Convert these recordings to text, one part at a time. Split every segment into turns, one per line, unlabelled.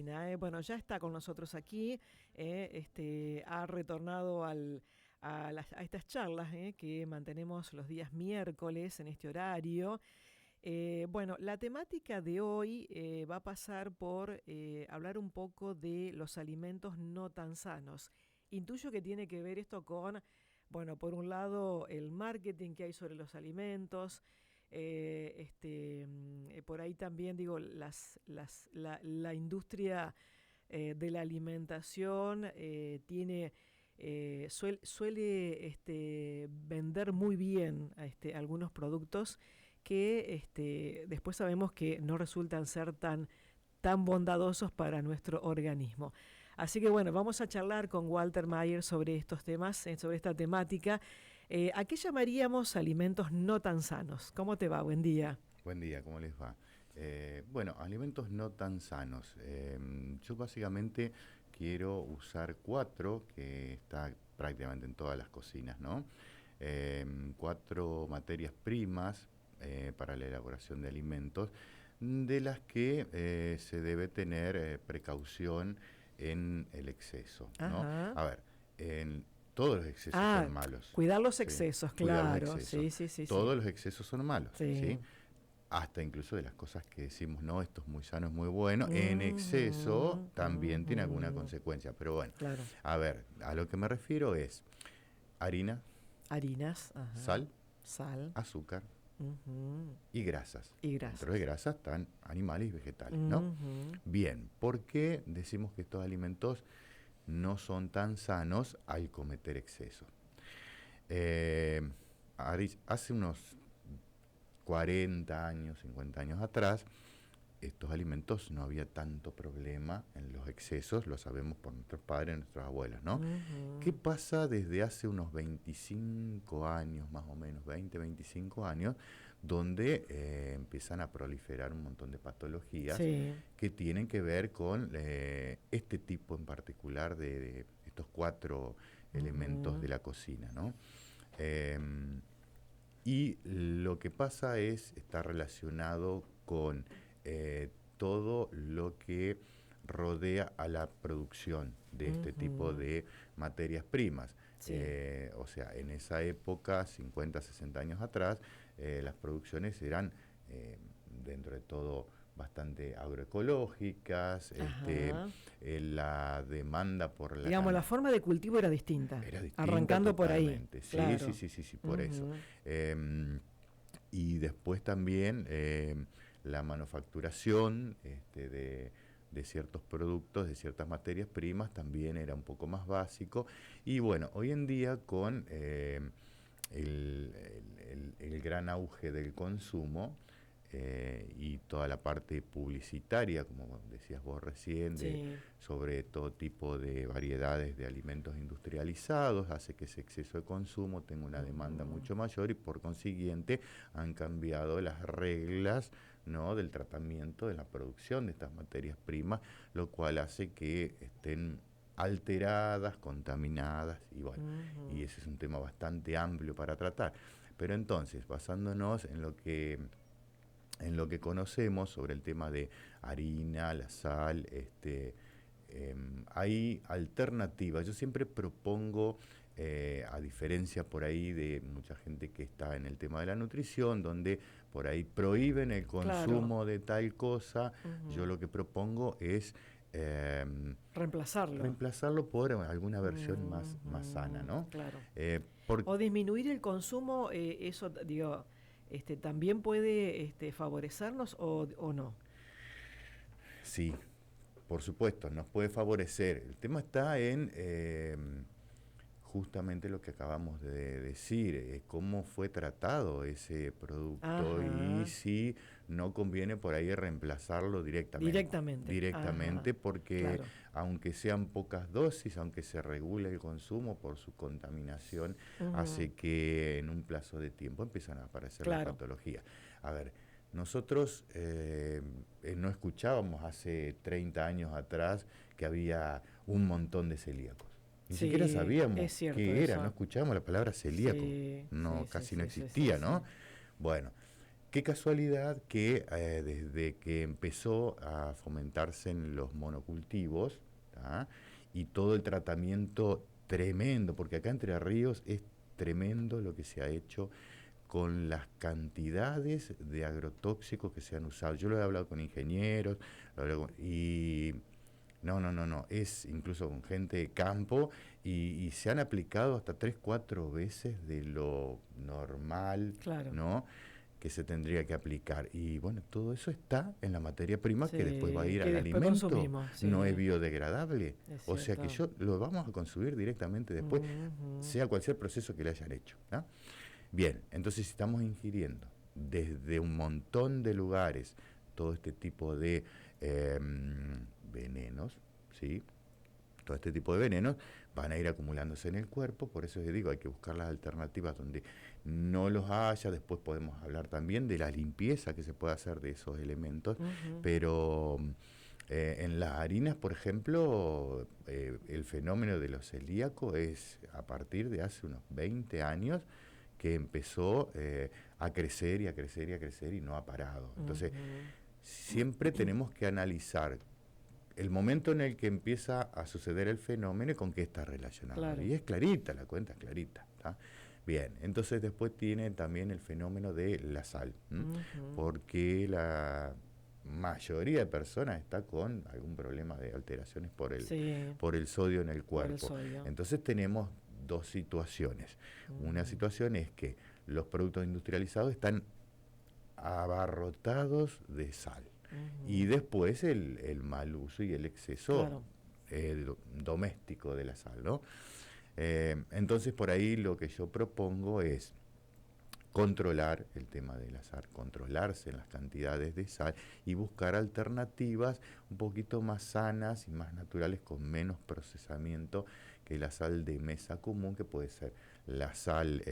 Bueno, ya está con nosotros aquí, ha retornado a estas charlas que mantenemos los días miércoles en este horario. Bueno, la temática de hoy va a pasar por hablar un poco de los alimentos no tan sanos. Intuyo que tiene que ver esto con, bueno, por un lado, el marketing que hay sobre los alimentos. Por ahí también digo la industria de la alimentación suele vender muy bien algunos productos que después sabemos que no resultan ser tan bondadosos para nuestro organismo. Así que bueno, vamos a charlar con Walter Mayer sobre estos temas, sobre esta temática. ¿A qué llamaríamos alimentos no tan sanos? ¿Cómo te va? Buen día.
Buen día, ¿cómo les va? Bueno, alimentos no tan sanos. Yo básicamente quiero usar 4, que está prácticamente en todas las cocinas, ¿no? 4 materias primas para la elaboración de alimentos, de las que se debe tener precaución en el exceso, ¿no?
Ajá.
A ver, todos los excesos son malos.
Cuidar los
¿Sí?
excesos,
Cuidar los
claro.
excesos.
Sí.
Todos los excesos son malos,
Sí.
¿sí? Hasta incluso de las cosas que decimos, no, esto es muy sano, es muy bueno, en exceso
Ujú,
también tiene alguna
ujú.
consecuencia. Pero bueno,
Claro.
a ver, a lo que me refiero es harina,
Harinas, ajá.
sal,
Sal.
azúcar
Ujú.
y grasas.
Y
Dentro de
grasas.
grasas están animales y vegetales, ¿no?
Ujú.
Bien, ¿por qué decimos que estos alimentos no son tan sanos al cometer exceso? Eh, Hace unos 40 años, 50 años atrás, estos alimentos no había tanto problema en los excesos, lo sabemos por nuestros padres, nuestros abuelos, ¿no? ¿Qué
Ujú.
pasa desde hace unos 25 años, más o menos, 20, 25 años, donde empiezan a proliferar un montón de patologías
Sí.
que tienen que ver con este tipo en particular de estos 4 elementos
Ujú.
de la cocina, ¿no? Em, y lo que pasa está relacionado con todo lo que rodea a la producción de este tipo
Ujú.
de materias primas.
Sí.
O sea, en esa época, 50, 60 años atrás, las producciones eran, dentro de todo, bastante agroecológicas,
Ajá.
la demanda por la
Digamos, la
cantidad
forma de cultivo era distinta.
era distinta
Arrancando por ahí.
totalmente. Sí, sí,
Claro.
sí, sí, sí, por eso.
Ujú.
Y después también la manufacturación de ciertos productos, de ciertas materias primas, también era un poco más básico. Y bueno, hoy en día con el gran auge del consumo, y toda la parte publicitaria, como decías vos recién,
Sí.
sobre todo tipo de variedades de alimentos industrializados, hace que ese exceso de consumo tenga una demanda
Ujú.
mucho mayor y por consiguiente han cambiado las reglas, ¿no?, del tratamiento de la producción de estas materias primas, lo cual hace que estén alteradas, contaminadas, y bueno, y
Ujú.
ese es un tema bastante amplio para tratar. Pero entonces, basándonos en lo que conocemos sobre el tema de harina, la sal, hay alternativas. Yo siempre propongo, a diferencia por ahí de mucha gente que está en el tema de la nutrición, donde por ahí prohíben el
Claro.
consumo de tal cosa, yo
Ujú.
lo que propongo es
Reemplazarlo.
reemplazarlo por alguna versión más sana,
Ujú.
¿no?
Claro.
Por,
O disminuir el consumo, eso, digo, también puede favorecernos o no.
sí, por supuesto, nos puede favorecer. El tema está en justamente lo que acabamos de decir, cómo fue tratado ese producto y
Ajá.
si no conviene por ahí reemplazarlo directamente.
Directamente. Ajá.
Directamente porque
Claro.
aunque sean pocas dosis, aunque se regule el consumo por su contaminación,
Ujú.
hace que en un plazo de tiempo empiezan a aparecer las
Claro.
patologías. A ver, nosotros no escuchábamos hace 30 años atrás que había un montón de celíacos. Ni siquiera
Sí,
sabíamos
es cierto
qué era, no
eso.
escuchábamos la palabra celíaco,
Sí,
no,
sí, sí,
casi no
sí, sí, sí,
existía, ¿no?
sí.
Bueno, qué casualidad que desde que empezó a fomentarse en los monocultivos, ¿tá? Y todo el tratamiento tremendo, porque acá Entre Ríos es tremendo lo que se ha hecho con las cantidades de agrotóxicos que se han usado. Yo lo he hablado con ingenieros, y no, es incluso con gente de campo y se han aplicado hasta 3, 4 veces de lo normal,
Claro.
¿no? Que se tendría que aplicar. Y bueno, todo eso está en la materia prima que después va a
Sí,
ir
que
al
después
alimento,
consumimos, sí,
no es biodegradable.
es
O sea que
cierto.
lo vamos a consumir directamente después,
Ujú.
sea cual sea el proceso que le hayan hecho, ¿no? Bien, entonces si estamos ingiriendo desde un montón de lugares todo este tipo de venenos, ¿sí? Todo este tipo de venenos van a ir acumulándose en el cuerpo, por eso les digo, hay que buscar las alternativas donde no los haya. Después podemos hablar también de la limpieza que se puede hacer de esos elementos,
Ujú.
pero en las harinas, por ejemplo, el fenómeno de los celíacos es a partir de hace unos 20 años que empezó a crecer y a crecer y a crecer y no ha parado. Entonces,
Ujú.
siempre tenemos que analizar el momento en el que empieza a suceder el fenómeno y con qué está relacionado.
Claro.
Y es clarita, la cuenta es clarita. ¿Tá? Bien, entonces después tiene también el fenómeno de la sal,
Ujú.
porque la mayoría de personas está con algún problema de alteraciones
Sí,
por el sodio en el
por el
cuerpo.
sodio.
Entonces tenemos dos situaciones. Una
Ujú.
situación es que los productos industrializados están abarrotados de sal. Y
Ujú.
después el mal uso y el exceso
Claro.
doméstico de la sal, ¿no? Entonces por ahí lo que yo propongo es controlar el tema de la sal, controlarse en las cantidades de sal y buscar alternativas un poquito más sanas y más naturales con menos procesamiento que la sal de mesa común, que puede ser la sal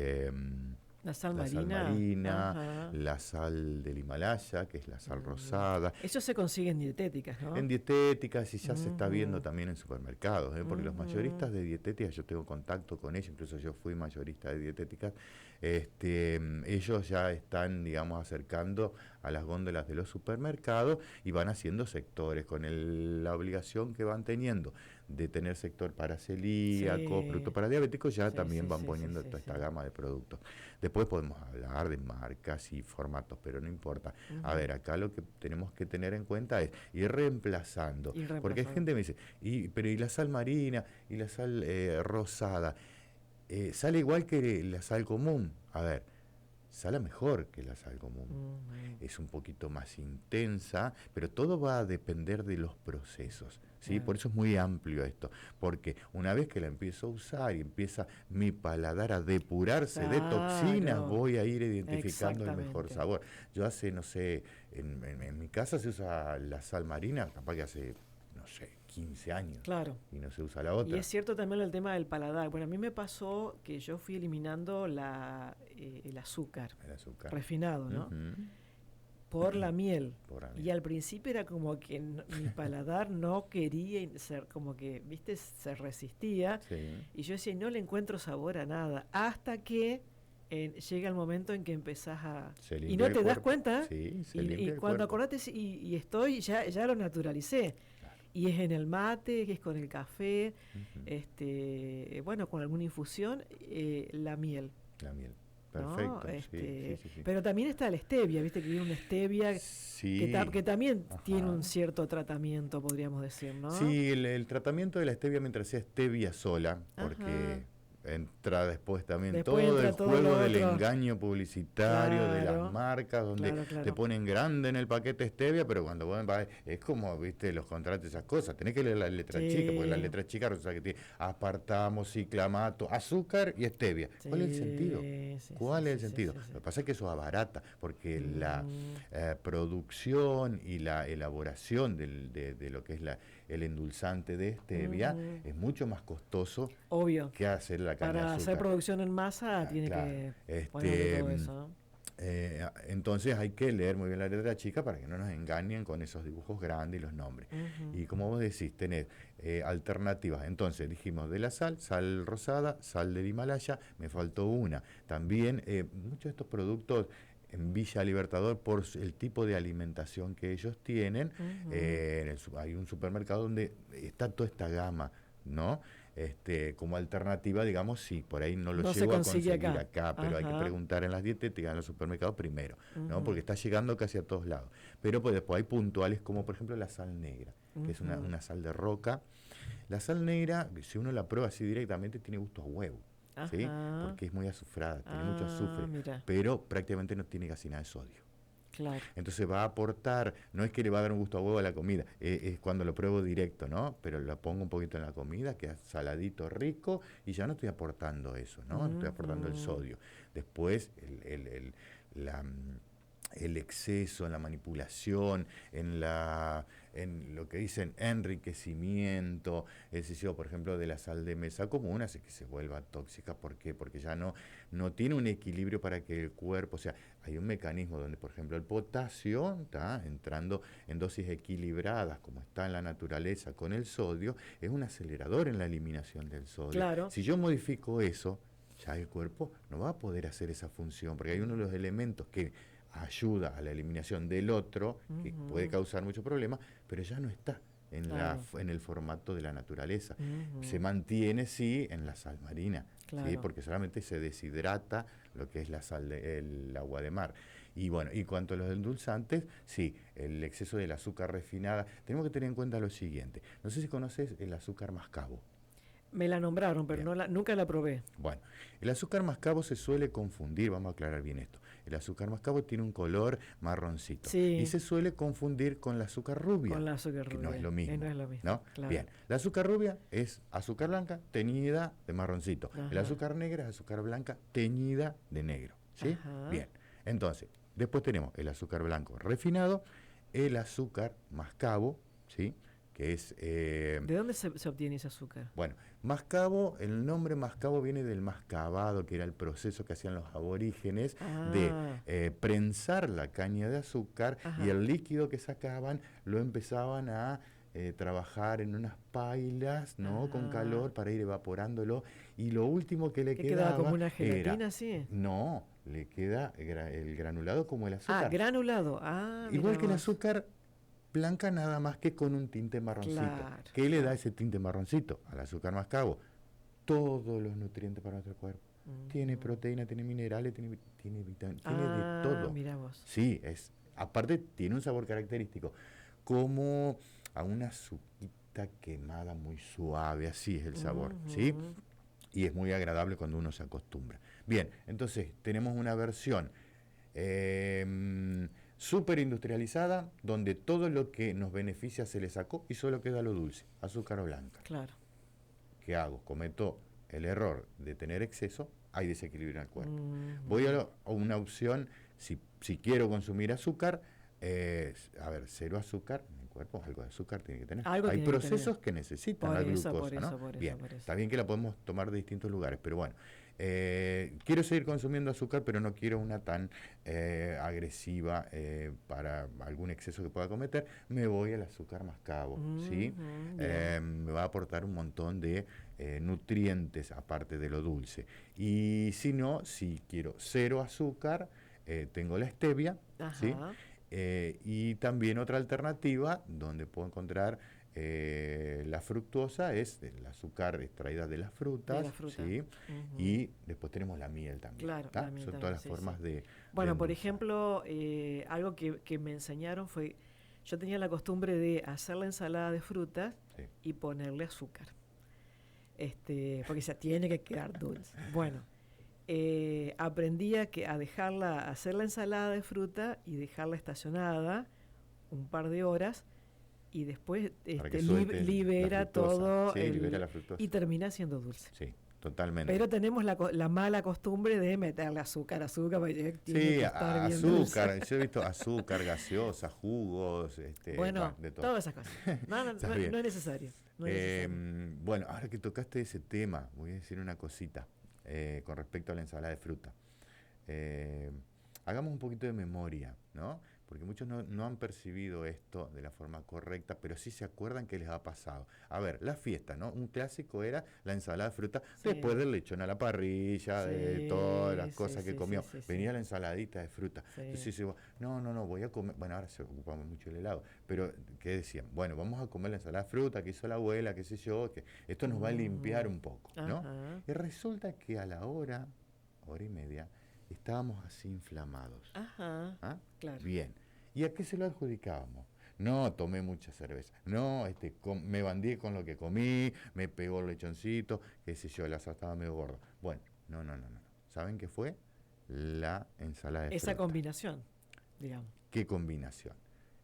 La sal
la sal
marina.
marina,
Ajá.
la sal del Himalaya, que es la sal
Mm.
rosada.
Eso se consigue en dietéticas,
En
¿no?
dietéticas y ya se está viendo
Ujú.
también en supermercados, porque los
Ujú.
mayoristas de dietéticas, yo tengo contacto con ellos, incluso yo fui mayorista de dietéticas, ellos ya están, digamos, acercando a las góndolas de los supermercados y van haciendo sectores con la obligación que van teniendo de tener sector para celíacos, productos
Sí,
para diabéticos, ya
sí,
también
sí,
van
sí, sí,
poniendo
sí,
toda esta
sí.
gama de productos. Después podemos hablar de marcas y formatos, pero no importa. A
Ujú.
ver, acá lo que tenemos que tener en cuenta es ir reemplazando,
Y
porque hay
reemplazado.
gente que me dice, pero ¿y la sal marina y la sal rosada? ¿Sale igual que la sal común? A ver, sale mejor que la sal común.
Ujú.
Es un poquito más intensa, pero todo va a depender de los procesos, ¿sí? Por
Claro.
eso es muy amplio esto, porque una vez que la empiezo a usar y empieza mi paladar a depurarse de toxinas,
Claro.
voy a ir identificando el mejor
Exactamente.
sabor. Yo hace, no sé, en mi casa se usa la sal marina, capaz que hace, no sé, 15 años,
Claro.
y no se usa la
Y
otra,
es cierto también el tema del paladar. Bueno, a mí me pasó que yo fui eliminando el azúcar
el azúcar.
refinado, ¿no?
Ujú.
Por la miel.
Por ahí.
Y al principio era como que mi paladar no quería ser, como que, viste, se resistía.
Sí.
Y yo decía, no le encuentro sabor a nada. Hasta que llega el momento en que empezás a...
Se
Y
limpia
no
el
te das
cuerpo.
cuenta.
Sí, se
Y
limpia el
cuando
cuerpo.
acordaste, y estoy, ya lo naturalicé.
Claro.
Y es en el mate, que es con el café,
Ujú.
bueno, con alguna infusión, la miel,
La miel.
¿no?
Perfecto, sí, sí, sí, sí.
Pero también está la stevia, viste que viene una stevia
Sí,
que también tiene
ajá.
un cierto tratamiento, podríamos decir, ¿no?
Sí, el tratamiento de la stevia mientras sea stevia sola,
Ajá.
porque entra después también
Después
todo el
entra todo
juego
lo
del
otro.
engaño publicitario de las
Claro,
marcas, donde
claro,
te
claro.
ponen grande en el paquete stevia, pero cuando vos vas, es como, viste, los contratos, esas cosas, tenés que leer la letra chica, porque la
Sí,
letra chica resulta que tiene aspartamo, ciclamato, azúcar y stevia. ¿Cuál es el sentido?
sí, sí, sí,
¿Cuál es el
sí, sí,
sentido?
sí, sí.
Lo que pasa es que eso abarata, porque la
Mm,
producción y la elaboración de lo que es el endulzante de stevia
ujú.
es mucho más costoso
Obvio.
que hacer la caña de
Para hacer
azúcar.
producción en masa
Ah,
tiene
claro.
que ponerle todo eso, ¿no?
Entonces hay que leer muy bien la letra chica para que no nos engañen con esos dibujos grandes y los nombres.
Ujú.
Y como vos decís, tenés alternativas. Entonces dijimos de la sal, sal rosada, sal del Himalaya, me faltó una. También muchos de estos productos en Villa Libertador por el tipo de alimentación que ellos tienen. Hay un supermercado donde está toda esta gama, ¿no? Como alternativa, digamos, sí, por ahí no lo
No se
llego a
consigue
conseguir
acá.
acá, pero hay que
Ajá.
preguntar en las dietéticas, en los supermercados primero, ¿no? Porque está llegando casi a todos lados. Pero pues después hay puntuales como por ejemplo la sal negra, que es una sal de roca. La sal negra, si uno la prueba así directamente, tiene gusto a huevo, ¿sí?
Ajá.
Porque es muy azufrada, tiene mucho
Ah,
azufre,
mira,
pero prácticamente no tiene casi nada de sodio.
claro.
Entonces va a aportar, no es que le va a dar un gusto a huevo a la comida, es cuando lo pruebo directo, ¿no? Pero lo pongo un poquito en la comida, queda saladito, rico, y ya no estoy aportando eso, ¿no? No estoy aportando el sodio. Después, la, el exceso en la manipulación, en lo que dicen enriquecimiento, es decir, por ejemplo, de la sal de mesa común, hace que se vuelva tóxica. ¿Por qué? Porque ya no tiene un equilibrio para que el cuerpo, o sea, hay un mecanismo donde, por ejemplo, el potasio está entrando en dosis equilibradas, como está en la naturaleza con el sodio, es un acelerador en la eliminación del sodio.
Claro.
Si yo modifico eso, ya el cuerpo no va a poder hacer esa función, porque hay uno de los elementos que ayuda a la eliminación del otro, que puede causar muchos problemas, pero ya no está
Claro.
en el formato de la naturaleza. Se
Ujú.
mantiene, sí, en la sal marina, ¿sí?
Claro.
Porque solamente se deshidrata lo que es la sal el agua de mar. Y bueno, y cuanto a los endulzantes, sí, el exceso del azúcar refinada, tenemos que tener en cuenta lo siguiente. No sé si conoces el azúcar mascabo.
Me la nombraron, pero
Bien.
nunca la probé.
Bueno, el azúcar mascabo se suele confundir, vamos a aclarar bien esto. El azúcar mascabo tiene un color marroncito y
Sí,
se suele confundir con la azúcar rubia,
con la azúcar
que no es
rubia.
lo
No
mismo,
es lo mismo,
¿no?
claro.
Bien, la azúcar rubia es azúcar blanca teñida de marroncito. El
Ajá.
azúcar negra es azúcar blanca teñida de negro, ¿sí?
Ajá.
Bien, entonces, después tenemos el azúcar blanco refinado, el azúcar mascabo, ¿sí? Que es
¿De dónde se obtiene ese azúcar?
bueno, mascabo, el nombre mascabo viene del mascabado, que era el proceso que hacían los aborígenes de
Ah,
prensar la caña de azúcar y
ajá.
el líquido que sacaban lo empezaban a trabajar en unas pailas, ¿no? Con
Ah,
calor para ir evaporándolo y lo último que le
¿qué quedaba como
quedaba
una
era,
gelatina así?
no, le queda el granulado como el
Ah,
azúcar.
granulado. Ah,
Igual
mira
que el
vos.
azúcar blanca nada más que con un tinte marroncito.
Claro,
¿Qué le da
claro.
ese tinte marroncito? Al azúcar mascabo. Todos los nutrientes para nuestro cuerpo. Tiene
Ujú.
proteína, tiene minerales, tiene vitamina, tiene de
Ah,
todo.
mira vos.
Sí, aparte tiene un sabor característico, como a una azuquita quemada muy suave, así es el sabor, ¿sí?
Ujú.
Y es muy agradable cuando uno se acostumbra. Bien, entonces tenemos una versión súper industrializada, donde todo lo que nos beneficia se le sacó y solo queda lo dulce, azúcar blanca.
Claro.
¿Qué hago? Cometo el error de tener exceso, hay desequilibrio en el cuerpo. Voy
Ujú.
a una opción, si quiero consumir azúcar, a ver, cero azúcar, en el cuerpo algo de azúcar tiene que tener.
Algo
Hay
tiene que tener.
procesos que necesitan
Por
la
eso, por
glucosa, ¿no?
eso, por eso,
Bien,
por eso.
está bien que la podemos tomar de distintos lugares, pero bueno, quiero seguir consumiendo azúcar, pero no quiero una tan agresiva para algún exceso que pueda cometer, me voy al azúcar mascabo, ¿sí?
Ujú, bien.
Me va a aportar un montón de nutrientes aparte de lo dulce. Y si no, si quiero cero azúcar, tengo la stevia, ¿sí?
Ajá.
Y también otra alternativa donde puedo encontrar la fructuosa es el azúcar extraída de las
De la
frutas,
fruta.
¿sí?
Ujú.
Y después tenemos la miel también,
Claro,
¿tá?
la miel
Son todas
también,
las
sí, sí.
formas de
Bueno, por
endulzar.
ejemplo, algo que me enseñaron fue, yo tenía la costumbre de hacer la ensalada de frutas
Sí.
y ponerle azúcar, porque se tiene que quedar dulce. Bueno, aprendí a dejarla, a hacer la ensalada de fruta y dejarla estacionada un par de horas y después
Para que suelte la
libera
fructosa,
todo
sí, libera la fructosa.
y termina siendo dulce.
Sí, totalmente.
Pero tenemos la mala costumbre de meterle azúcar, porque tiene
Sí,
que estar bien dulce.
azúcar, yo he visto azúcar, gaseosa, jugos, bueno,
Bueno,
de todo.
todas esas cosas. No, no,
Está
no,
bien.
no es necesario. No es necesario.
Bueno, ahora que tocaste ese tema, voy a decir una cosita con respecto a la ensalada de fruta. Eh, Hagamos un poquito de memoria, ¿no? porque muchos no han percibido esto de la forma correcta, pero sí se acuerdan que les ha pasado. A ver, la fiesta, ¿no? Un clásico era la ensalada de fruta, después
Sí,
del lechón a la parrilla, de todas las
sí, sí,
cosas que
sí, sí,
comió,
sí, sí,
venía la ensaladita de fruta.
sí.
Entonces dice, no, voy a comer, bueno, ahora se ocupamos mucho el helado, pero ¿qué decían? Bueno, vamos a comer la ensalada de fruta que hizo la abuela, qué sé yo, que esto nos va a limpiar
Ujú.
un poco, ¿no?
Ajá,
Y resulta que a la hora y media, estábamos así inflamados.
ajá,
¿Ah?
claro.
Bien. ¿Y a qué se lo adjudicábamos? No, tomé mucha cerveza. No, me bandié con lo que comí, me pegó el lechoncito, qué sé yo, el asado estaba medio gordo. Bueno, no. ¿Saben qué fue? La ensalada de
Esa
fruta.
combinación, digamos.
¿Qué combinación?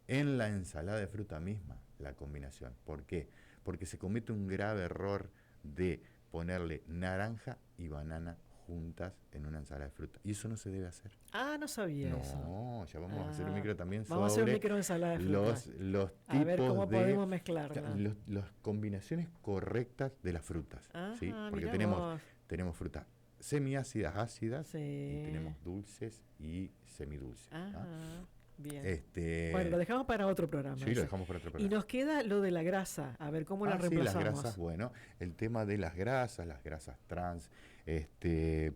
En la ensalada de fruta misma, la combinación. ¿Por qué? Porque se comete un grave error de ponerle naranja y banana juntas en una ensalada de fruta. Y eso no se debe hacer.
Ah, no sabía eso.
No, ya vamos a hacer un
Ah,
micro también
vamos a hacer un
sobre
micro ensalada de fruta.
los
A ver
tipos
cómo
de,
podemos mezclarla.
las combinaciones correctas de las frutas, ¿sí?
Ajá,
Porque
mira vos.
tenemos frutas semiácidas, ácidas, y
Sí.
tenemos dulces y semidulces. ¿Ah?
Ajá, bien. Bueno, lo
Este,
dejamos para otro programa
sí, lo
ese.
dejamos para otro
Y
programa.
nos queda lo de la grasa. A ver cómo la
Ah, sí, las grasas,
reemplazamos.
bueno, el tema de las grasas trans, este,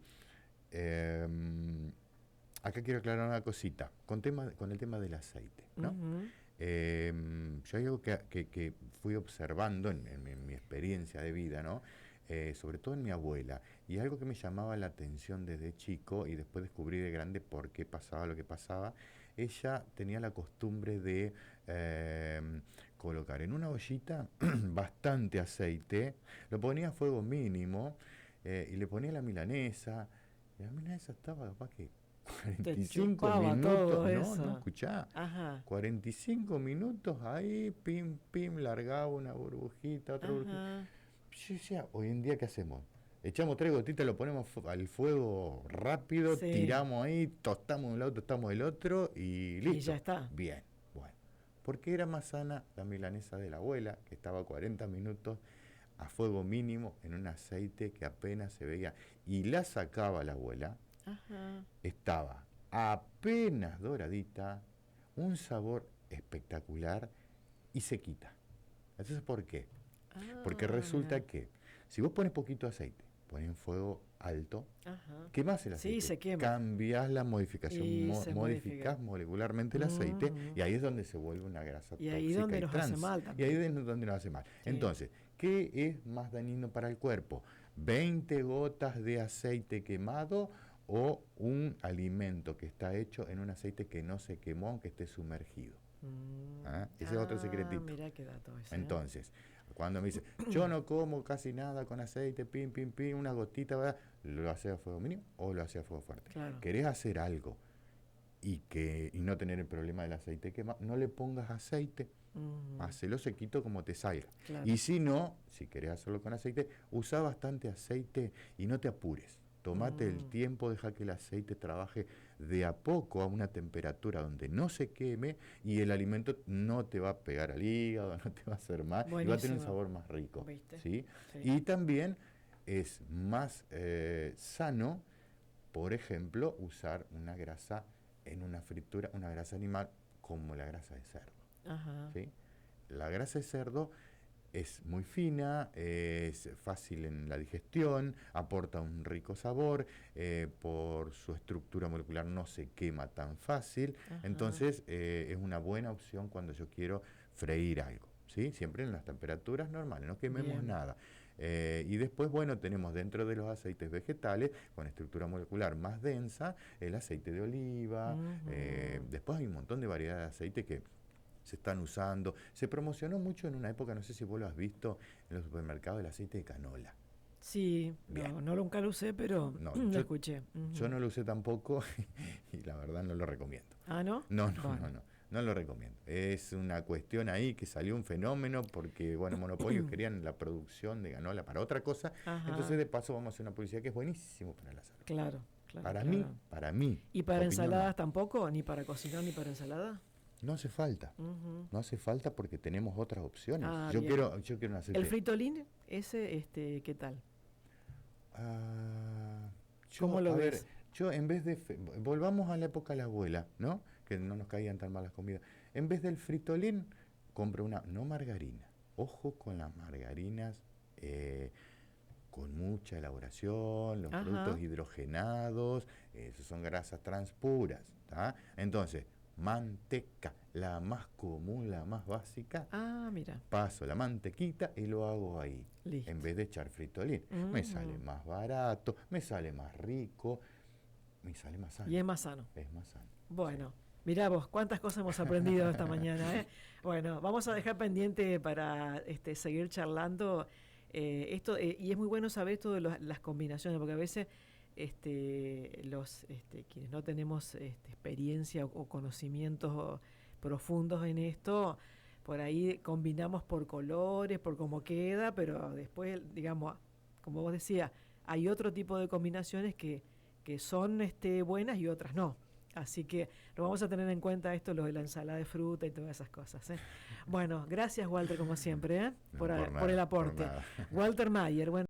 em, acá quiero aclarar una cosita, con el tema del aceite, ¿no?
Ujú,
Yo hay algo que fui observando en mi experiencia de vida, ¿no? Sobre todo en mi abuela, y algo que me llamaba la atención desde chico y después descubrí de grande por qué pasaba lo que pasaba. Ella tenía la costumbre de colocar en una ollita bastante aceite, lo ponía a fuego mínimo y le ponía la milanesa. Y la milanesa estaba capaz que
te
45
chupaba
minutos,
todo
no,
eso.
escuchá,
Ajá,
45 minutos ahí, pim, pim, largaba una burbujita, otra burbujita.
ajá.
Yo decía, hoy en día, ¿qué hacemos? Echamos 3 gotitas, lo ponemos al fuego rápido,
Sí,
tiramos ahí, tostamos de un lado, tostamos del otro y
y ya
listo.
está.
Bien, bueno. Porque era más sana la milanesa de la abuela, que estaba 40 minutos a fuego mínimo en un aceite que apenas se veía. Y la sacaba la abuela,
Ajá.
estaba apenas doradita, un sabor espectacular y se quita. Entonces, ¿por qué? Porque
Ah,
resulta
mira.
que si vos pones poquito aceite, pones en fuego alto,
Ajá.
quemás el
Sí,
aceite,
se quema.
cambias la modificación,
Y se modifica.
modificás molecularmente el aceite
Ujú.
y ahí es donde se vuelve una grasa
Y ahí
tóxica
donde
y
nos hace
trans.
mal
Y ahí
también.
es donde nos hace mal.
Sí.
Entonces, ¿qué es más dañino para el cuerpo? ¿20 gotas de aceite quemado o un alimento que está hecho en un aceite que no se quemó aunque esté sumergido? ¿Ah? Ese es otro
Ah,
secretito.
mira qué dato ese, ¿eh?
Entonces, cuando me dice, yo no como casi nada con aceite, pim, pim, pim, una gotita, ¿verdad? ¿Lo hace a fuego mínimo o lo hace a fuego fuerte?
Claro.
¿Querés hacer algo y no tener el problema del aceite quemado? No le pongas aceite,
Ujú,
hacelo sequito como te salga.
claro.
Y si no, si querés hacerlo con aceite, usa bastante aceite y no te apures. Tomate el
Mm,
tiempo, deja que el aceite trabaje de a poco a una temperatura donde no se queme y el alimento no te va a pegar al hígado, no te va a hacer mal y va a tener un
buenísimo.
sabor más rico,
¿Viste?
¿sí?
Sí.
Y también es más sano, por ejemplo, usar una grasa en una fritura, una grasa animal como la grasa de cerdo,
Ajá.
¿sí? La grasa de cerdo es muy fina, es fácil en la digestión, aporta un rico sabor, por su estructura molecular no se quema tan fácil,
Ajá.
entonces es una buena opción cuando yo quiero freír algo, ¿sí? Siempre en las temperaturas normales, no quememos
Bien.
nada. Y después, bueno, tenemos dentro de los aceites vegetales con estructura molecular más densa, el aceite de oliva,
Ujú.
después hay un montón de variedades de aceite que se están usando. Se promocionó mucho en una época, no sé si vos lo has visto, en los supermercados, el aceite de canola.
Sí,
Bien,
no, no nunca lo usé, pero
no,
lo escuché.
yo
Ujú.
no lo usé tampoco y la verdad no lo recomiendo.
Ah, ¿no? Bueno.
No lo recomiendo. Es una cuestión ahí que salió un fenómeno porque, bueno, monopolios querían la producción de canola para otra cosa, entonces
Ajá.
de paso vamos a hacer una publicidad que es buenísimo para la salud.
Claro, claro, claro.
Para mí,
¿Y para
opinión no.
ensaladas tampoco? ¿Ni para cocinar ni para ensalada?
No hace falta.
Ujú.
No hace falta porque tenemos otras opciones.
Ah, bien.
Yo quiero un
¿El
aceite.
fritolín, ese, qué tal?
Ah,
¿Cómo
yo,
lo
a ver,
ves?
yo en vez de... Volvamos a la época de la abuela, ¿no? que no nos caían tan mal las comidas. En vez del fritolín, compro una, no margarina. Ojo con las margarinas con mucha elaboración, los productos hidrogenados, esos son grasas trans puras. Entonces, manteca, la más común, la más básica.
Mira.
Paso la mantequita y lo hago ahí.
Listo.
En vez de echar fritolín. Me sale más barato, me sale más rico, me sale más sano.
Y es más sano.
Es más sano.
Bueno, mirá vos, cuántas cosas hemos aprendido esta mañana, ¿eh? Bueno, vamos a dejar pendiente para seguir charlando esto, y es muy bueno saber esto de las combinaciones, porque a veces quienes no tenemos experiencia o conocimientos profundos en esto, por ahí combinamos por colores, por cómo queda, pero después, digamos, como vos decías, hay otro tipo de combinaciones que son buenas y otras no. Así que lo vamos a tener en cuenta esto, lo de la ensalada de fruta y todas esas cosas. Bueno, gracias Walter, como siempre, por el aporte. Walter Mayer, bueno.